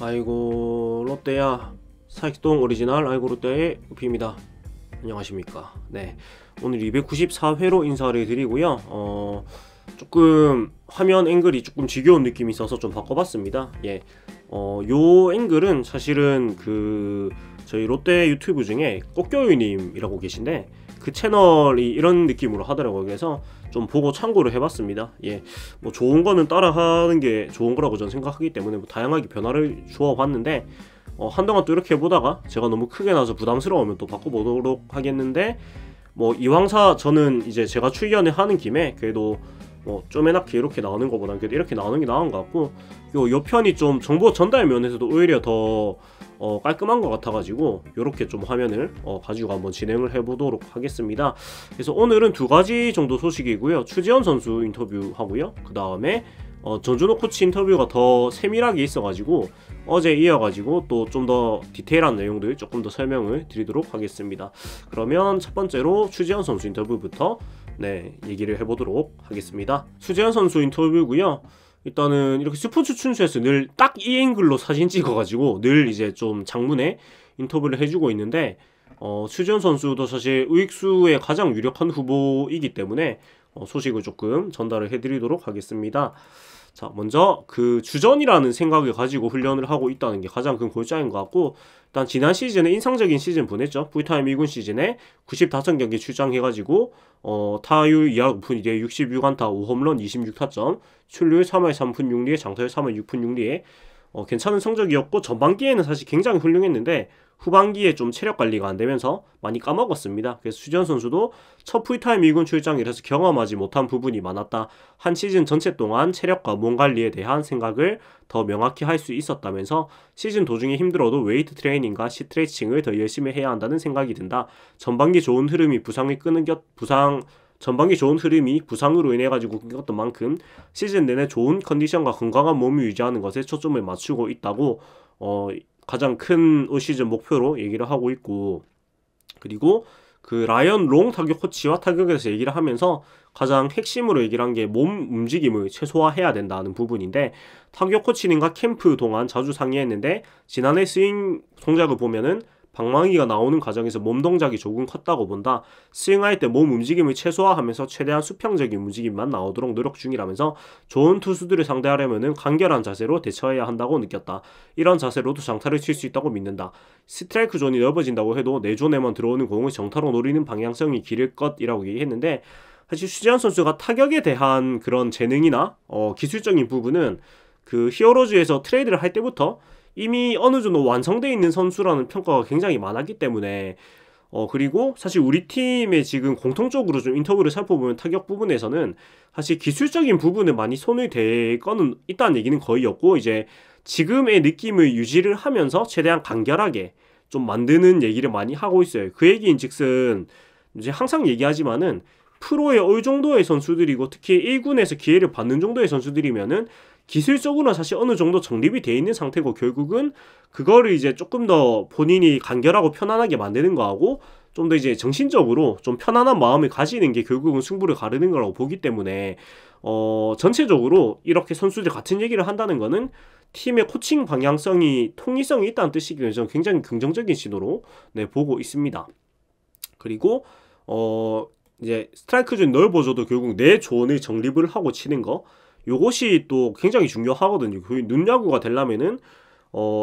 아이고 롯데야, 사익동 오리지널 아이고 롯데의 우피입니다. 안녕하십니까. 네, 오늘 294회로 인사를 드리고요. 조금 화면 앵글이 조금 지겨운 느낌이 있어서 좀 바꿔봤습니다. 요 앵글은 사실은 저희 롯데 유튜브 중에 꽃교유님이라고 계신데 그 채널이 이런 느낌으로 하더라고요. 그래서 좀 보고 참고를 해봤습니다. 뭐 좋은 거는 따라하는 게 좋은 거라고 저는 생각하기 때문에 뭐 다양하게 변화를 주어봤는데 한동안 또 이렇게 해보다가 제가 너무 크게 나서 부담스러우면 또 바꿔보도록 하겠는데, 뭐 이왕사 저는 이제 제가 출연을 하는 김에 그래도 뭐 쪼매납게 이렇게 나오는 것보다는 그래도 이렇게 나오는 게 나은 것 같고, 요 편이 좀 정보 전달 면에서도 오히려 더 깔끔한 것 같아가지고 요렇게 좀 화면을 가지고 한번 진행을 해보도록 하겠습니다. 그래서 오늘은 두 가지 정도 소식이고요. 추지현 선수 인터뷰 하고요, 그 다음에 전준호 코치 인터뷰가 더 세밀하게 있어가지고 어제 이어가지고 또 좀 더 디테일한 내용들 조금 더 설명을 드리도록 하겠습니다. 그러면 첫 번째로 추지현 선수 인터뷰부터 얘기를 해보도록 하겠습니다. 추지현 선수 인터뷰고요. 일단은 이렇게 스포츠 춘수에서 늘 딱 이 앵글로 사진 찍어가지고 늘 이제 좀 장문에 인터뷰를 해주고 있는데, 추지현 선수도 사실 우익수의 가장 유력한 후보이기 때문에 소식을 조금 전달을 해드리도록 하겠습니다. 자, 먼저 그 주전이라는 생각을 가지고 훈련을 하고 있다는 게 가장 큰 골자인 것 같고, 일단 지난 시즌에 인상적인 시즌 보냈죠. 풀타임 2군 시즌에 95경기 출장해가지고 타율 2할 5푼 2리 66안타 5홈런 26타점, 출루율 3할 3푼 6리에 장타율 3할 6푼 6리에 괜찮은 성적이었고, 전반기에는 사실 굉장히 훌륭했는데 후반기에 좀 체력 관리가 안 되면서 많이 까먹었습니다. 그래서 추지현 선수도 첫 풀타임 2군 출장이라서 경험하지 못한 부분이 많았다. 한 시즌 전체 동안 체력과 몸 관리에 대한 생각을 더 명확히 할 수 있었다면서 시즌 도중에 힘들어도 웨이트 트레이닝과 스트레칭을 더 열심히 해야 한다는 생각이 든다. 전반기 좋은 흐름이 부상으로 인해 가지고 끊겼던 만큼 시즌 내내 좋은 컨디션과 건강한 몸을 유지하는 것에 초점을 맞추고 있다고 가장 큰 올 시즌 목표로 얘기를 하고 있고, 그리고 그 라이언 롱 타격 코치와 타격에 대해서 얘기를 하면서 가장 핵심으로 얘기를 한 게 몸 움직임을 최소화해야 된다는 부분인데, 타격 코치님과 캠프 동안 자주 상의했는데 지난해 스윙 동작을 보면은 방망이가 나오는 과정에서 몸 동작이 조금 컸다고 본다. 스윙할 때 몸 움직임을 최소화하면서 최대한 수평적인 움직임만 나오도록 노력 중이라면서 좋은 투수들을 상대하려면 간결한 자세로 대처해야 한다고 느꼈다. 이런 자세로도 장타를 칠 수 있다고 믿는다. 스트라이크 존이 넓어진다고 해도 내 존에만 들어오는 공을 정타로 노리는 방향성이 길을 것이라고 얘기했는데, 사실 추지현 선수가 타격에 대한 그런 재능이나 기술적인 부분은 그 히어로즈에서 트레이드를 할 때부터 이미 어느 정도 완성되어 있는 선수라는 평가가 굉장히 많았기 때문에, 그리고 사실 우리 팀의 지금 공통적으로 좀 인터뷰를 살펴보면 타격 부분에서는 사실 기술적인 부분에 많이 손을 댈 거는 있다는 얘기는 거의 없고, 이제 지금의 느낌을 유지를 하면서 최대한 간결하게 좀 만드는 얘기를 많이 하고 있어요. 그 얘기인즉슨 이제 항상 얘기하지만은 프로에 올 정도의 선수들이고 특히 1군에서 기회를 받는 정도의 선수들이면은 기술적으로는 사실 어느 정도 정립이 돼 있는 상태고, 결국은 그거를 이제 조금 더 본인이 간결하고 편안하게 만드는 거하고 좀 더 이제 정신적으로 좀 편안한 마음을 가지는 게 결국은 승부를 가르는 거라고 보기 때문에 전체적으로 이렇게 선수들 같은 얘기를 한다는 거는 팀의 코칭 방향성이 통일성이 있다는 뜻이기 때문에 저는 굉장히 긍정적인 신호로 보고 있습니다. 그리고 이제 스트라이크 존 넓어져도 결국 내 존을 정립을 하고 치는 거, 요것이 또 굉장히 중요하거든요. 눈야구가 되려면은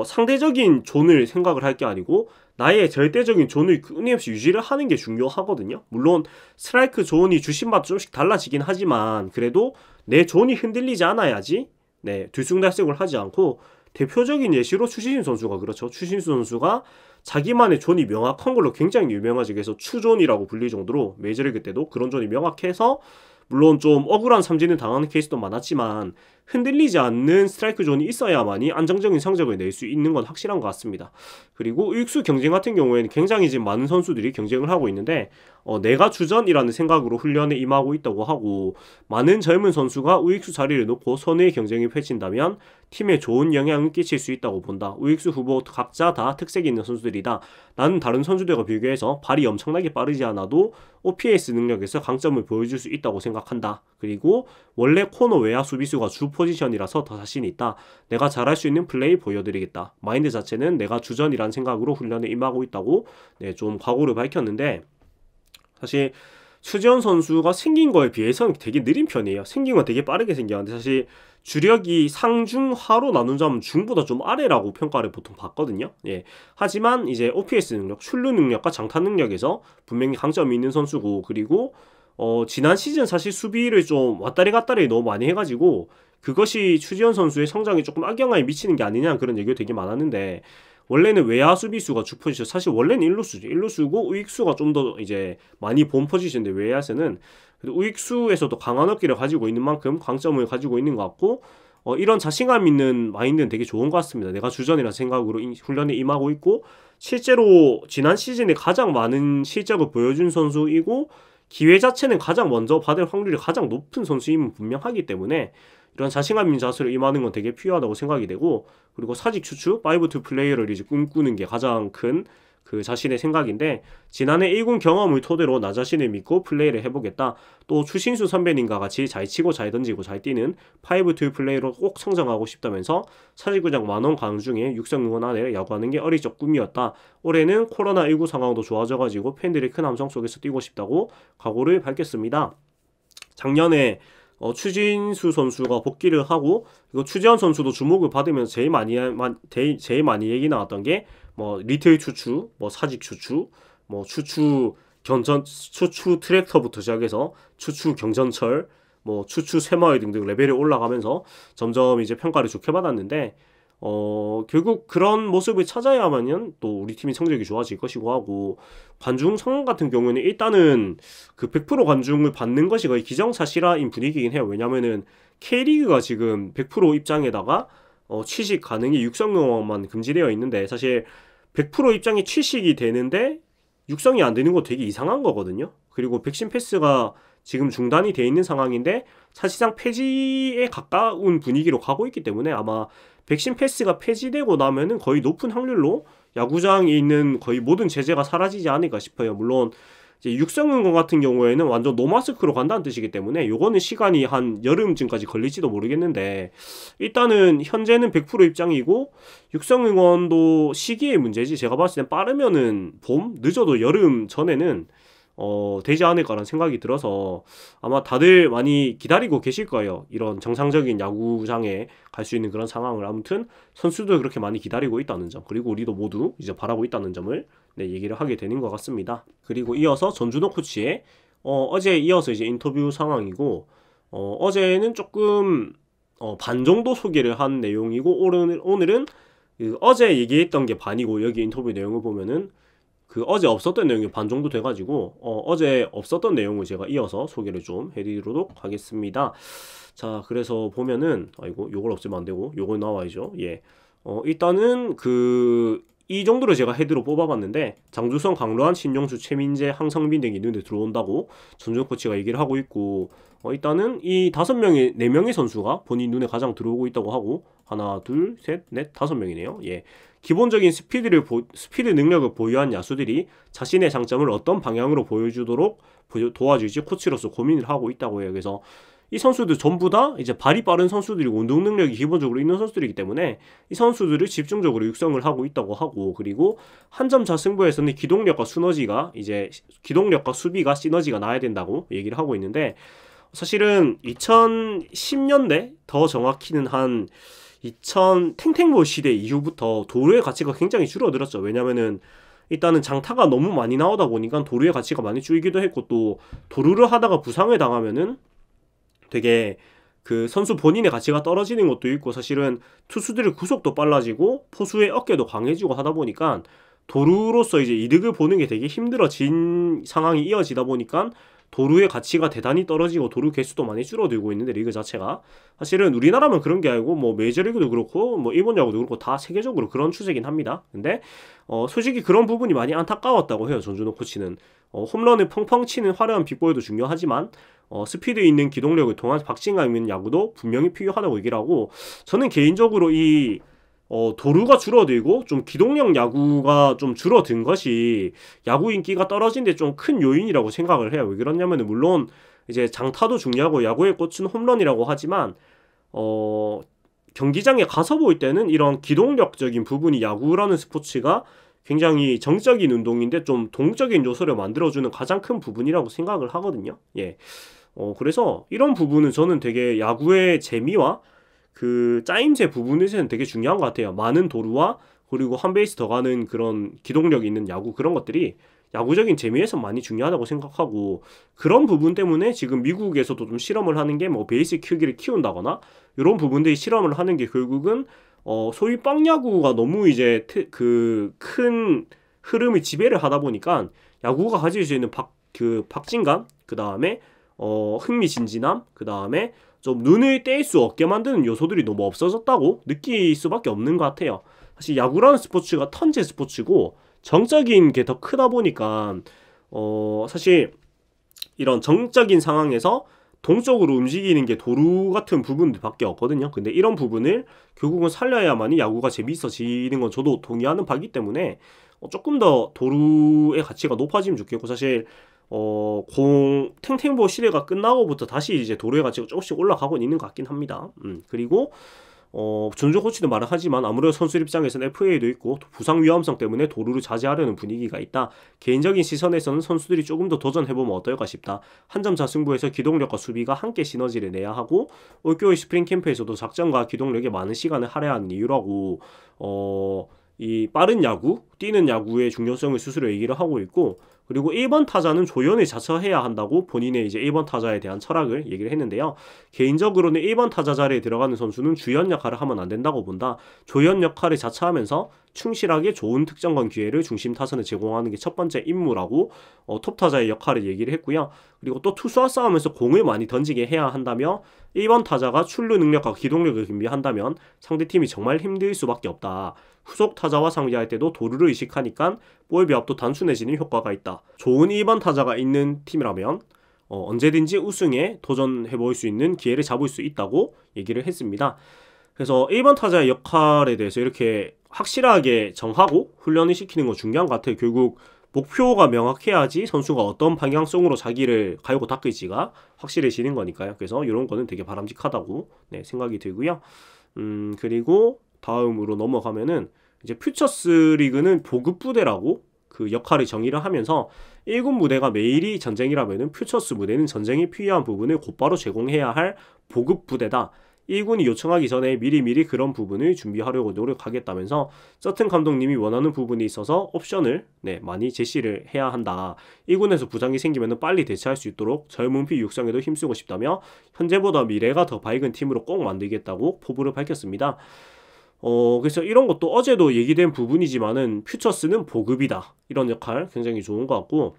상대적인 존을 생각을 할 게 아니고 나의 절대적인 존을 끊임없이 유지를 하는 게 중요하거든요. 물론 스트라이크 존이 주심마다 조금씩 달라지긴 하지만 그래도 내 존이 흔들리지 않아야지 들쑥날쑥을 하지 않고, 대표적인 예시로 추신수 선수가 그렇죠. 추신수 선수가 자기만의 존이 명확한 걸로 굉장히 유명하지. 그래서 추존이라고 불릴 정도로 메이저리그 때도 그런 존이 명확해서 물론 좀 억울한 삼진을 당하는 케이스도 많았지만 흔들리지 않는 스트라이크 존이 있어야만이 안정적인 성적을 낼 수 있는 건 확실한 것 같습니다. 그리고 우익수 경쟁 같은 경우에는 굉장히 지금 많은 선수들이 경쟁을 하고 있는데 내가 주전이라는 생각으로 훈련에 임하고 있다고 하고, 많은 젊은 선수가 우익수 자리를 놓고 선의의 경쟁이 펼친다면 팀에 좋은 영향을 끼칠 수 있다고 본다. 우익수 후보 각자 다 특색이 있는 선수들이다. 나는 다른 선수들과 비교해서 발이 엄청나게 빠르지 않아도 OPS 능력에서 강점을 보여줄 수 있다고 생각한다. 그리고 원래 코너 외야 수비수가 주 포지션이라서 더 자신 있다. 내가 잘할 수 있는 플레이 보여드리겠다. 마인드 자체는 내가 주전이라는 생각으로 훈련에 임하고 있다고 좀 각오를 밝혔는데, 사실 추지현 선수가 생긴 거에 비해서는 되게 느린 편이에요. 생긴 건 되게 빠르게 생겼는데 사실 주력이 상중하로 나누자면 중보다 좀 아래라고 평가를 보통 받거든요. 예. 하지만 이제 OPS 능력, 출루 능력과 장타 능력에서 분명히 강점이 있는 선수고, 그리고 지난 시즌 사실 수비를 좀 왔다리 갔다리 너무 많이 해가지고 그것이 추지현 선수의 성장에 조금 악영향을 미치는 게 아니냐, 그런 얘기가 되게 많았는데, 원래는 외야 수비수가 주 포지션, 사실 원래는 일루수죠. 일루수고 우익수가 좀 더 이제 많이 본 포지션인데, 외야에서는 우익수에서도 강한 어깨를 가지고 있는 만큼 강점을 가지고 있는 것 같고, 이런 자신감 있는 마인드는 되게 좋은 것 같습니다. 내가 주전이라는 생각으로 훈련에 임하고 있고, 실제로 지난 시즌에 가장 많은 실적을 보여준 선수이고, 기회 자체는 가장 먼저 받을 확률이 가장 높은 선수임은 분명하기 때문에 이런 자신감 있는 자세로 임하는 건 되게 필요하다고 생각이 되고, 그리고 사직 추추 5-2 플레이어를 이제 꿈꾸는 게 가장 큰 그 자신의 생각인데, 지난해 1군 경험을 토대로 나 자신을 믿고 플레이를 해보겠다. 또 추신수 선배님과 같이 잘 치고 잘 던지고 잘 뛰는 5-2 플레이로 꼭 성장하고 싶다면서 사직구장 만원 가능 중에 육성 응원 안에 야구하는 게 어릴 적 꿈이었다. 올해는 코로나19 상황도 좋아져가지고 팬들이 큰 함성 속에서 뛰고 싶다고 각오를 밝혔습니다. 작년에 추진수 선수가 복귀를 하고, 그리고 추지현 선수도 주목을 받으면서 제일 많이 얘기 나왔던 게 리틀 추추, 사직 추추, 추추 추추 트랙터부터 시작해서 추추 경전철, 추추 새마을 등등 레벨이 올라가면서 점점 이제 평가를 좋게 받았는데, 결국 그런 모습을 찾아야만은 또 우리 팀이 성적이 좋아질 것이고 하고, 관중 성원 같은 경우는 일단은 그 100% 관중을 받는 것이 거의 기정사실화인 분위기긴 해요. 왜냐면은 K리그가 지금 100% 입장에다가 취식 가능이 육성응원만 금지되어 있는데, 사실 100% 입장이 취식이 되는데 육성이 안 되는 거 되게 이상한 거거든요. 그리고 백신 패스가 지금 중단이 돼 있는 상황인데 사실상 폐지에 가까운 분위기로 가고 있기 때문에, 아마 백신 패스가 폐지되고 나면은 거의 높은 확률로 야구장에 있는 거의 모든 제재가 사라지지 않을까 싶어요. 물론 이제 육성응원 같은 경우에는 완전 노마스크로 간다는 뜻이기 때문에 요거는 시간이 한 여름쯤까지 걸릴지도 모르겠는데, 일단은 현재는 100% 입장이고 육성응원도 시기의 문제지, 제가 봤을 땐 빠르면은 봄, 늦어도 여름 전에는 되지 않을까라는 생각이 들어서 아마 다들 많이 기다리고 계실 거예요. 이런 정상적인 야구장에 갈 수 있는 그런 상황을. 아무튼 선수도 그렇게 많이 기다리고 있다는 점, 그리고 우리도 모두 이제 바라고 있다는 점을 얘기를 하게 되는 것 같습니다. 그리고 이어서 전준호 코치의 어제 이어서 이제 인터뷰 상황이고, 어제는 조금 반 정도 소개를 한 내용이고, 오늘은 그 어제 얘기했던 게 반이고, 여기 인터뷰 내용을 보면은 그 어제 없었던 내용이 반 정도 돼가지고 어제 없었던 내용을 제가 이어서 소개를 좀 해드리도록 하겠습니다. 자, 그래서 보면은 요걸 없애면 안 되고 요걸 나와야죠. 예. 일단은 이 정도로 제가 헤드로 뽑아봤는데, 장주성, 강로한, 신용주, 최민재, 황성빈 등이 눈에 들어온다고 전준호 코치가 얘기를 하고 있고, 일단은 이 4명의 선수가 본인 눈에 가장 들어오고 있다고 하고, 하나, 둘, 셋, 넷, 5명이네요. 예. 기본적인 스피드 능력을 보유한 야수들이 자신의 장점을 어떤 방향으로 보여주도록 도와줄지 코치로서 고민을 하고 있다고 해요. 그래서 이 선수들 전부 다 이제 발이 빠른 선수들이고 운동 능력이 기본적으로 있는 선수들이기 때문에 이 선수들을 집중적으로 육성을 하고 있다고 하고, 그리고 한 점 자승부에서는 기동력과 수비가 시너지가 나야 된다고 얘기를 하고 있는데, 사실은 2010년대, 더 정확히는 한 탱탱볼 시대 이후부터 도루의 가치가 굉장히 줄어들었죠. 왜냐면은 일단은 장타가 너무 많이 나오다 보니까 도루의 가치가 많이 줄기도 했고, 또 도루를 하다가 부상을 당하면은 되게 그 선수 본인의 가치가 떨어지는 것도 있고, 사실은 투수들의 구속도 빨라지고 포수의 어깨도 강해지고 하다 보니까 도루로서 이제 이득을 보는 게 되게 힘들어진 상황이 이어지다 보니까 도루의 가치가 대단히 떨어지고 도루 개수도 많이 줄어들고 있는데, 리그 자체가 사실은 우리나라만 그런 게 아니고 메이저리그도 그렇고 일본 야구도 그렇고 다 세계적으로 그런 추세긴 합니다. 근데 솔직히 그런 부분이 많이 안타까웠다고 해요. 전준호 코치는 홈런을 펑펑 치는 화려한 빅볼도 중요하지만 스피드 있는 기동력을 통한 박진감 있는 야구도 분명히 필요하다고 얘기를 하고, 저는 개인적으로 이 도루가 줄어들고 좀 기동력 야구가 좀 줄어든 것이 야구 인기가 떨어진 데 좀 큰 요인이라고 생각을 해요. 왜 그러냐면은, 물론 이제 장타도 중요하고 야구의 꽃은 홈런이라고 하지만 경기장에 가서 볼 때는 이런 기동력적인 부분이 야구라는 스포츠가 굉장히 정적인 운동인데 좀 동적인 요소를 만들어주는 가장 큰 부분이라고 생각을 하거든요. 예. 그래서 이런 부분은 저는 되게 야구의 재미와 그 짜임새 부분에서는 되게 중요한 것 같아요. 많은 도루와 그리고 한 베이스 더 가는 그런 기동력 있는 야구, 그런 것들이 야구적인 재미에서 많이 중요하다고 생각하고, 그런 부분 때문에 지금 미국에서도 좀 실험을 하는 게 뭐 베이스 크기를 키운다거나 이런 부분들이 실험을 하는 게 결국은 소위 빵야구가 너무 이제 그 큰 흐름이 지배를 하다 보니까 야구가 가질 수 있는 박진감, 그 다음에 흥미진진함, 그 다음에 좀 눈을 뗄 수 없게 만드는 요소들이 너무 없어졌다고 느낄 수밖에 없는 것 같아요. 사실 야구라는 스포츠가 턴제 스포츠고 정적인 게 더 크다 보니까 사실 이런 정적인 상황에서 동적으로 움직이는 게 도루 같은 부분들밖에 없거든요. 근데 이런 부분을 결국은 살려야만이 야구가 재미있어지는 건 저도 동의하는 바이기 때문에 조금 더 도루의 가치가 높아지면 좋겠고, 사실 탱탱볼 시대가 끝나고부터 다시 이제 도루의 가치가 조금씩 올라가고 있는 것 같긴 합니다. 그리고 전조 코치도 말을 하지만 아무래도 선수 입장에서는 FA도 있고 부상 위험성 때문에 도루를 자제하려는 분위기가 있다. 개인적인 시선에서는 선수들이 조금 더 도전해보면 어떨까 싶다. 한 점 차 승부에서 기동력과 수비가 함께 시너지를 내야 하고, 올겨울 스프링 캠프에서도 작전과 기동력에 많은 시간을 할애하는 이유라고 이 빠른 야구, 뛰는 야구의 중요성을 스스로 얘기를 하고 있고, 그리고 1번 타자는 조연을 자처해야 한다고 본인의 이제 1번 타자에 대한 철학을 얘기를 했는데요. 개인적으로는 1번 타자 자리에 들어가는 선수는 주연 역할을 하면 안 된다고 본다. 조연 역할을 자처하면서 충실하게 좋은 특정권 기회를 중심 타선에 제공하는 게 첫 번째 임무라고 톱 타자의 역할을 얘기를 했고요. 그리고 또 투수와 싸우면서 공을 많이 던지게 해야 한다며 1번 타자가 출루 능력과 기동력을 겸비한다면 상대팀이 정말 힘들 수밖에 없다. 후속 타자와 상대할 때도 도루를 의식하니까 볼 배합도 단순해지는 효과가 있다. 좋은 2번 타자가 있는 팀이라면 언제든지 우승에 도전해볼 수 있는 기회를 잡을 수 있다고 얘기를 했습니다. 그래서 1번 타자의 역할에 대해서 이렇게 확실하게 정하고 훈련을 시키는 건 중요한 것 같아요. 결국 목표가 명확해야지 선수가 어떤 방향성으로 자기를 갈고 닦을지가 확실해지는 거니까요. 그래서 이런 거는 되게 바람직하다고 생각이 들고요. 그리고 다음으로 넘어가면은 이제 퓨처스 리그는 보급 부대라고 그 역할을 정의를 하면서 1군 무대가 매일이 전쟁이라면은 퓨처스 무대는 전쟁이 필요한 부분을 곧바로 제공해야 할 보급 부대다. 1군이 요청하기 전에 미리미리 그런 부분을 준비하려고 노력하겠다면서 서튼 감독님이 원하는 부분이 있어서 옵션을 많이 제시를 해야 한다. 1군에서 부상이 생기면 빨리 대처할 수 있도록 젊은 피 육성에도 힘쓰고 싶다며 현재보다 미래가 더 밝은 팀으로 꼭 만들겠다고 포부를 밝혔습니다. 그래서 이런 것도 어제도 얘기된 부분이지만은 퓨처스는 보급이다. 이런 역할 굉장히 좋은 것 같고,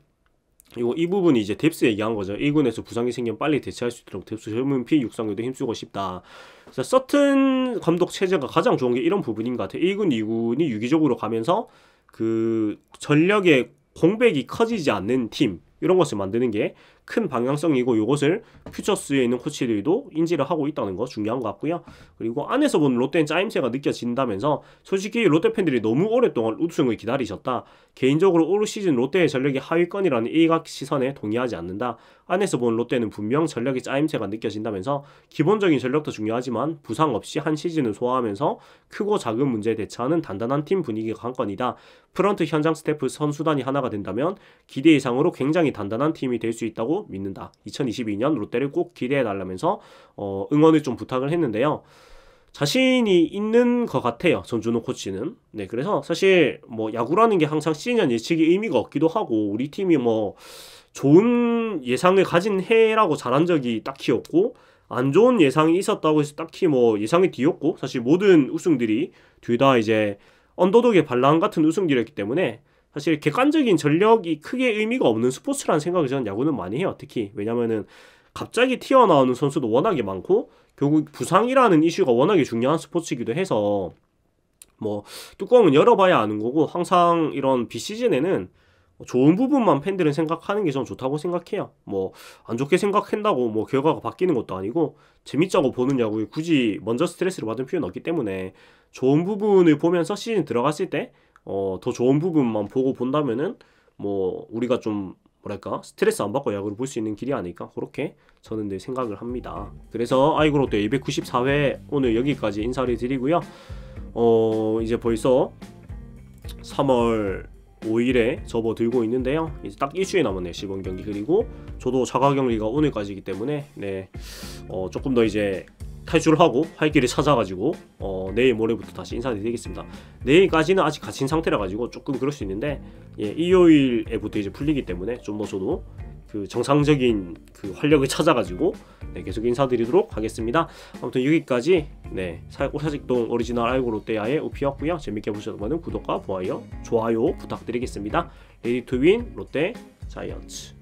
그리고 이 부분이 이제 뎁스 얘기한 거죠. 1군에서 부상이 생기면 빨리 대처할 수 있도록 뎁스 젊은 피 육성에도 힘쓰고 싶다. 그래서 서튼 감독 체제가 가장 좋은 게 이런 부분인 것 같아요. 1군, 2군이 유기적으로 가면서 그 전력의 공백이 커지지 않는 팀, 이런 것을 만드는 게 큰 방향성이고, 이것을 퓨처스에 있는 코치들도 인지를 하고 있다는 거 중요한 것 같고요. 그리고 안에서 보는 롯데는 짜임새가 느껴진다면서 솔직히 롯데 팬들이 너무 오랫동안 우승을 기다리셨다. 개인적으로 올 시즌 롯데의 전력이 하위권이라는 일각 시선에 동의하지 않는다. 안에서 보는 롯데는 분명 전력의 짜임새가 느껴진다면서 기본적인 전력도 중요하지만 부상 없이 한 시즌을 소화하면서 크고 작은 문제에 대처하는 단단한 팀 분위기가 관건이다. 프런트 현장 스태프 선수단이 하나가 된다면 기대 이상으로 굉장히 단단한 팀이 될 수 있다고 믿는다. 2022년 롯데를 꼭 기대해달라면서 응원을 좀 부탁을 했는데요. 자신이 있는 것 같아요, 전준호 코치는. 그래서 사실 뭐 야구라는 게 항상 시즌 예측이 의미가 없기도 하고, 우리 팀이 뭐 좋은 예상을 가진 해라고 잘한 적이 딱히 없고, 안 좋은 예상이 있었다고 해서 딱히 뭐 예상이 뒤였고, 사실 모든 우승들이 둘 다 이제 언더독의 반란 같은 우승들이었기 때문에 사실 객관적인 전력이 크게 의미가 없는 스포츠라는 생각을 저는 야구는 많이 해요. 특히 왜냐면은 갑자기 튀어나오는 선수도 워낙에 많고, 결국 부상이라는 이슈가 워낙에 중요한 스포츠이기도 해서 뭐 뚜껑은 열어봐야 아는 거고, 항상 이런 비시즌에는 좋은 부분만 팬들은 생각하는 게 좀 좋다고 생각해요. 뭐 안 좋게 생각한다고 뭐 결과가 바뀌는 것도 아니고, 재밌자고 보는 야구에 굳이 먼저 스트레스를 받은 필요는 없기 때문에 좋은 부분을 보면서 시즌 들어갔을 때 더 좋은 부분만 보고 본다면은 뭐 우리가 좀 뭐랄까 스트레스 안 받고 야구를 볼 수 있는 길이 아닐까 그렇게 저는 늘 생각을 합니다. 그래서 아이고 롯데 294회 오늘 여기까지 인사를 드리고요. 이제 벌써 3월 5일에 접어들고 있는데요. 이제 딱 일주일 남았네요. 시범 경기. 그리고 저도 자가 격리가 오늘까지이기 때문에 조금 더 이제 탈출하고 할 길을 찾아가지고 내일 모레부터 다시 인사드리겠습니다. 내일까지는 아직 갇힌 상태라 가지고 조금 그럴 수 있는데 일요일에부터 이제 풀리기 때문에 좀 더 저도 그 정상적인 그 활력을 찾아가지고 계속 인사드리도록 하겠습니다. 아무튼 여기까지 오사직동 오리지널 아이고 롯데야의 오피였고요. 재밌게 보셨다면 구독과 좋아요 부탁드리겠습니다. 레디 투 윈 롯데 자이언츠.